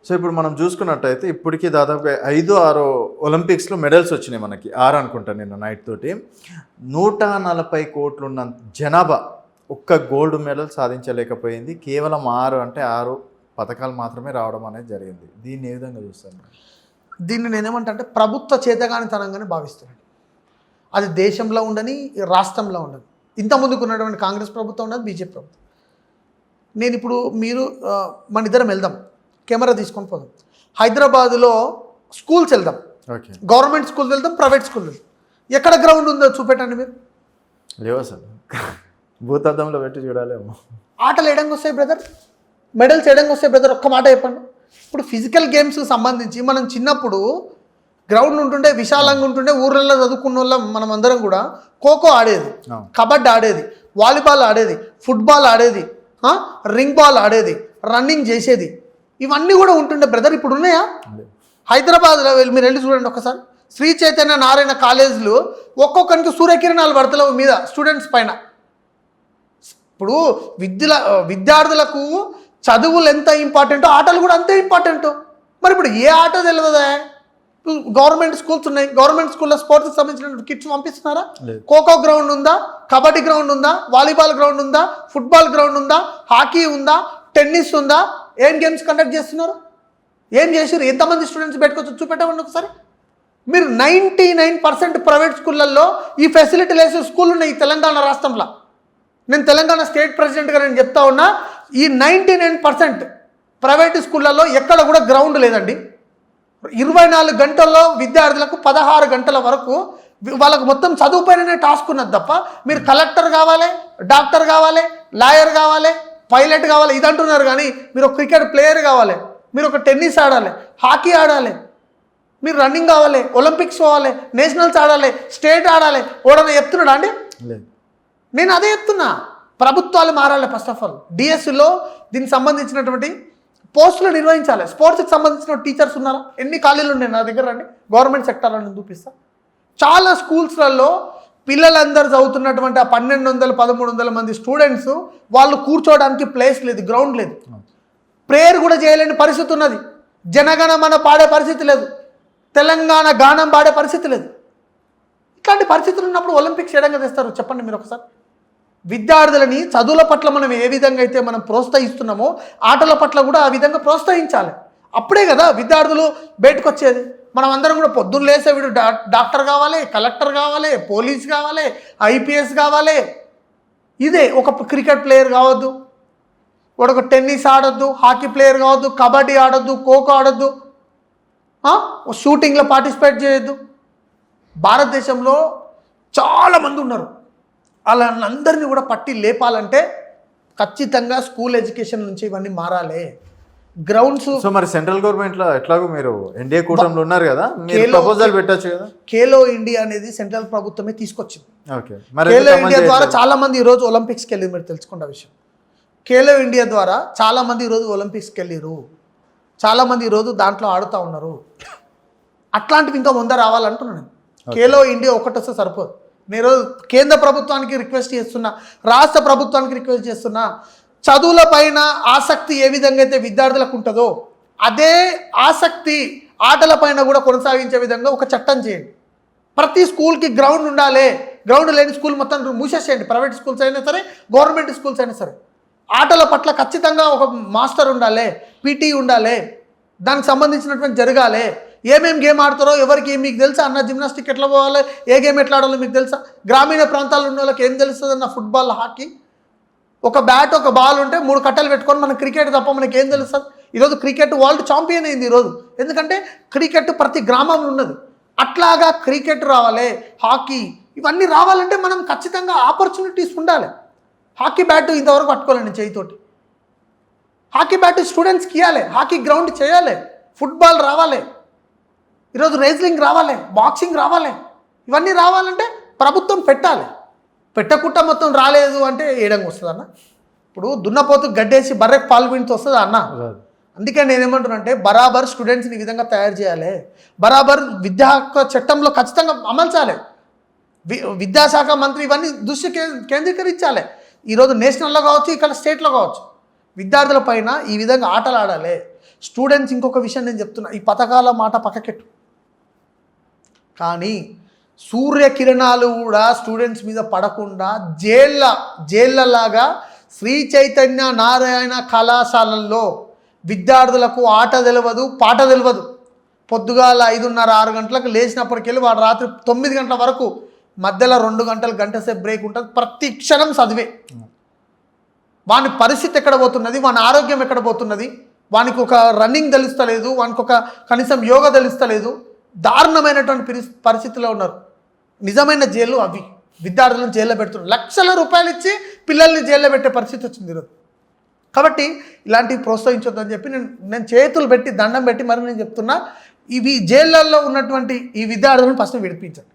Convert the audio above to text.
So ఇప్పుడు మనం చూసుకున్నట్టయితే ఇప్పటికీ దాదాపుగా 5-6 ఒలింపిక్స్లో మెడల్స్ వచ్చినాయి మనకి, 6 అనుకుంటా నిన్న నైట్ తోటి. 140 కోట్లు ఉన్న జనాభా ఒక్క గోల్డ్ మెడల్ సాధించలేకపోయింది. కేవలం 6 పథకాలు మాత్రమే రావడం అనేది జరిగింది. దీన్ని ఏ విధంగా చూస్తాను? దీన్ని నేనేమంటే ప్రభుత్వ చేతగానితనంగానే భావిస్తున్నాను. అది దేశంలో ఉండని, రాష్ట్రంలో ఉండని. ఇంతకుముందుకు ఉన్నటువంటి కాంగ్రెస్ ప్రభుత్వం ఉండదు, బీజేపీ ప్రభుత్వం. నేను ఇప్పుడు మీరు మన ఇద్దరం వెళ్దాం, కెమెరా తీసుకొని పోదాం. హైదరాబాదులో స్కూల్స్ వెళ్దాం, ఓకే, గవర్నమెంట్ స్కూల్ వెళ్దాం, ప్రైవేట్ స్కూల్ వెళ్దాం. ఎక్కడ గ్రౌండ్ ఉందో చూపెట్టండి మీరు. లేవా సార్? భూతద్దంలో పెట్టి చూడాలేమో. ఆటలు ఏడంగా వస్తాయి బ్రదర్, మెడల్స్ ఏడంగా వస్తాయి బ్రదర్, ఒక్క మాట చెప్పండి. ఇప్పుడు ఫిజికల్ గేమ్స్ సంబంధించి మనం చిన్నప్పుడు గ్రౌండ్ ఉంటుండే, విశాలంగా ఉంటుండే, ఊర్లలో చదువుకున్న వాళ్ళం మనం అందరం కూడా ఖోఖో ఆడేది, కబడ్డీ ఆడేది, వాలీబాల్ ఆడేది, ఫుట్బాల్ ఆడేది, రింగ్ బాల్ ఆడేది, రన్నింగ్ చేసేది, ఇవన్నీ కూడా ఉంటుండే బ్రదర్. ఇప్పుడు ఉన్నాయా? హైదరాబాద్లో మీరు వెళ్ళి చూడండి ఒకసారి. శ్రీ చైతన్య నారాయణ కాలేజీలు ఒక్కొక్కరికి సూర్యకిరణాలు పడతలేవు మీద స్టూడెంట్స్ పైన. ఇప్పుడు విద్యార్థులకు చదువులు ఎంత ఇంపార్టెంటో ఆటలు కూడా అంతే ఇంపార్టెంట్. మరి ఇప్పుడు ఏ ఆట తెలియదా? గవర్నమెంట్ స్కూల్స్ ఉన్నాయి, గవర్నమెంట్ స్కూల్లో స్పోర్ట్స్కి సంబంధించిన కిట్స్ పంపిస్తున్నారా? ఖోఖో గ్రౌండ్ ఉందా? కబడ్డీ గ్రౌండ్ ఉందా? వాలీబాల్ గ్రౌండ్ ఉందా? ఫుట్బాల్ గ్రౌండ్ ఉందా? హాకీ ఉందా? టెన్నిస్ ఉందా? ఏం గేమ్స్ కండక్ట్ చేస్తున్నారు? ఏం చేసారు? ఎంతమంది స్టూడెంట్స్ పెట్టుకోవచ్చు చూపెట్టమండి ఒకసారి. మీరు 99% ప్రైవేట్ స్కూళ్ళల్లో ఈ ఫెసిలిటీ లేసే స్కూల్ ఉన్నాయి ఈ తెలంగాణ రాష్ట్రంలో. నేను తెలంగాణ స్టేట్ ప్రెసిడెంట్గా నేను చెప్తా ఉన్నా, ఈ 99% ప్రైవేట్ స్కూళ్ళల్లో ఎక్కడ కూడా గ్రౌండ్ లేదండి. 24 గంటల్లో విద్యార్థులకు 16 గంటల వరకు వాళ్ళకు మొత్తం చదువు పైననే టాస్క్ ఉన్నది తప్ప మీరు కలెక్టర్ కావాలి, డాక్టర్ కావాలి, లాయర్ కావాలి, పైలట్ కావాలి ఇది అంటున్నారు. కానీ మీరు ఒక క్రికెట్ ప్లేయర్ కావాలి, మీరు ఒక టెన్నిస్ ఆడాలి, హాకీ ఆడాలి, మీరు రన్నింగ్ కావాలి, ఒలింపిక్స్ పోవాలి, నేషనల్స్ ఆడాలి, స్టేట్ ఆడాలి. ఓడన్నా చెప్తున్నాడా అండి? నేను అదే చెప్తున్నా, ప్రభుత్వాలు మారాలి. ఫస్ట్ ఆఫ్ ఆల్ డిఎస్సిలో దీనికి సంబంధించినటువంటి పోస్టులు నిర్వహించాలి. స్పోర్ట్స్కి సంబంధించిన టీచర్స్ ఉన్నారా? ఎన్ని ఖాళీలు ఉన్నాయి నా దగ్గర రండి, గవర్నమెంట్ సెక్టార్లో నేను చూపిస్తా. చాలా స్కూల్స్లలో పిల్లలందరూ చదువుతున్నటువంటి ఆ 1200-1300 మంది స్టూడెంట్స్ వాళ్ళు కూర్చోవడానికి ప్లేస్ లేదు, గ్రౌండ్ లేదు, ప్రేయర్ కూడా చేయలేని పరిస్థితి ఉన్నది. జనగణమన పాడే పరిస్థితి లేదు, తెలంగాణ గానం పాడే పరిస్థితి లేదు. ఇట్లాంటి పరిస్థితులు ఉన్నప్పుడు ఒలింపిక్స్ ఏడంగా తెస్తారు చెప్పండి మీరు ఒకసారి. విద్యార్థులని చదువుల పట్ల మనం ఏ విధంగా అయితే మనం ప్రోత్సహిస్తున్నామో ఆటల పట్ల కూడా ఆ విధంగా ప్రోత్సహించాలి. అప్పుడే కదా విద్యార్థులు బయటకు వచ్చేది. మనం అందరం కూడా పొద్దున్న లేసే వీడు డాక్టర్ కావాలి, కలెక్టర్ కావాలి, పోలీస్ కావాలి, ఐపీఎస్ కావాలి. ఇదే ఒక క్రికెట్ ప్లేయర్ కావద్దు, వాడు ఒక టెన్నిస్ ఆడొద్దు, హాకీ ప్లేయర్ కావద్దు, కబడ్డీ ఆడొద్దు, ఖోఖో ఆడొద్దు, షూటింగ్లో పార్టిసిపేట్ చేయొద్దు. భారతదేశంలో చాలామంది ఉన్నారు, వాళ్ళందరినీ కూడా పట్టి లేపాలంటే ఖచ్చితంగా స్కూల్ ఎడ్యుకేషన్ నుంచి ఇవన్నీ మారాలి. గ్రౌండ్స్. సో మరి సెంట్రల్ గవర్నమెంట్లో ఎట్లాగో మీరు ఎన్డీఏ కూటమిలో ఉన్నారు కదా, మీరు ప్రపోజల్ పెట్టచ్చు కదా. ఖేలో ఇండియా అనేది సెంట్రల్ ప్రభుత్వమే తీసుకొచ్చింది. ఓకే, ఖేలో ఇండియా ద్వారా చాలా మంది ఈరోజు ఒలింపిక్స్కి వెళ్ళి మీరు తెలుసుకున్న విషయం. ఖేలో ఇండియా ద్వారా చాలామంది ఈరోజు ఒలింపిక్స్కి వెళ్ళారు, చాలామంది ఈరోజు దాంట్లో ఆడుతూ ఉన్నారు. అట్లాంటివి ఇంకా ముందర రావాలంటున్నాను. ఖేలో ఇండియా ఒకటి వస్తే సరిపోదు. నేను కేంద్ర ప్రభుత్వానికి రిక్వెస్ట్ చేస్తున్నా, రాష్ట్ర ప్రభుత్వానికి రిక్వెస్ట్ చేస్తున్నా, చదువుల పైన ఆసక్తి ఏ విధంగా అయితే విద్యార్థులకు ఉంటుందో అదే ఆసక్తి ఆటల పైన కూడా కొనసాగించే విధంగా ఒక చట్టం చేయండి. ప్రతి స్కూల్కి గ్రౌండ్ ఉండాలి. గ్రౌండ్ లేని స్కూల్ మొత్తం మూసేసేయండి. ప్రైవేట్ స్కూల్స్ అయినా సరే, గవర్నమెంట్ స్కూల్స్ అయినా సరే. ఆటల పట్ల ఖచ్చితంగా ఒక మాస్టర్ ఉండాలి, పీటీ ఉండాలి, దానికి సంబంధించినటువంటి జరగాలి. ఏమేమి గేమ్ ఆడతారో ఎవరికి మీకు తెలుసా అన్న? జిమ్నాస్టిక్ ఎట్లా పోవాలి, ఏ గేమ్ ఎట్లా ఆడాలో మీకు తెలుసా? గ్రామీణ ప్రాంతాల్లో ఉన్న వాళ్ళకి ఏం తెలుస్తుంది అన్న? ఫుట్బాల్, హాకీ, ఒక బ్యాట్ ఒక బాల్ ఉంటే 3 కట్టలు పెట్టుకొని మనం క్రికెట్ తప్ప మనకి ఏం తెలుస్తుంది? ఈరోజు క్రికెట్ వరల్డ్ ఛాంపియన్ అయింది ఈరోజు. ఎందుకంటే క్రికెట్ ప్రతి గ్రామంలో ఉన్నది. అట్లాగా క్రికెట్ రావాలి, హాకీ, ఇవన్నీ రావాలంటే మనం ఖచ్చితంగా ఆపర్చునిటీస్ ఉండాలి. హాకీ బ్యాట్ ఇంతవరకు పట్టుకోవాలండి చేయితోటి. హాకీ బ్యాట్ స్టూడెంట్స్కి ఇవ్వాలి, హాకీ గ్రౌండ్ చేయాలి, ఫుట్బాల్ రావాలి, ఈరోజు రేస్లింగ్ రావాలి, బాక్సింగ్ రావాలి. ఇవన్నీ రావాలంటే ప్రభుత్వం పెట్టాలి. పెట్టకుండా మొత్తం రాలేదు అంటే ఏడంగా వస్తుంది అన్న? ఇప్పుడు దున్నపోతు గడ్డేసి బర్రెకు పాలు పిండితో వస్తుందా అన్న? అందుకే నేనేమంటున్నా అంటే బరాబర్ స్టూడెంట్స్ని ఈ విధంగా తయారు చేయాలి. బరాబర్ విద్యా చట్టంలో ఖచ్చితంగా అమలు చేయాలి. విద్యాశాఖ మంత్రి ఇవన్నీ దృష్టి కేంద్రీకరించాలి. ఈరోజు నేషనల్లో కావచ్చు, ఇక్కడ స్టేట్లో కావచ్చు, విద్యార్థుల పైన ఈ విధంగా ఆటలు ఆడాలి. స్టూడెంట్స్ ఇంకొక విషయం నేను చెప్తున్నా, ఈ పథకాల మాట పక్కకెట్టు, కానీ సూర్యకిరణాలు కూడా స్టూడెంట్స్ మీద పడకుండా జైళ్ళలాగా శ్రీ చైతన్య నారాయణ కళాశాలల్లో విద్యార్థులకు ఆట తెలియదు, పాట తెలియదు. పొద్దుగాల 5:30, 6 గంటలకు లేచినప్పటికెళ్ళి వాడు రాత్రి 9 గంటల వరకు, మధ్యలో 2 గంటలు, గంట సేపు బ్రేక్ ఉంటుంది, ప్రతి క్షణం చదివే. వాని పరిస్థితి ఎక్కడ పోతున్నది, వాని ఆరోగ్యం ఎక్కడ పోతున్నది, వానికి ఒక రన్నింగ్ తెలుస్తలేదు, వానికి ఒక కనీసం యోగా తెలుస్తలేదు. దారుణమైనటువంటి పరిస్థితిలో ఉన్నారు. నిజమైన జైలు అవి. విద్యార్థులను జైల్లో పెడుతున్నారు, లక్షల రూపాయలు ఇచ్చి పిల్లల్ని జైల్లో పెట్టే పరిస్థితి వచ్చింది ఈరోజు. కాబట్టి ఇలాంటివి ప్రోత్సహించొద్దని చెప్పి నేను చేతులు పెట్టి దండం పెట్టి మరి నేను చెప్తున్నా, ఇవి జైళ్ళల్లో ఉన్నటువంటి ఈ విద్యార్థులను ఫస్ట్ విడిపించండి.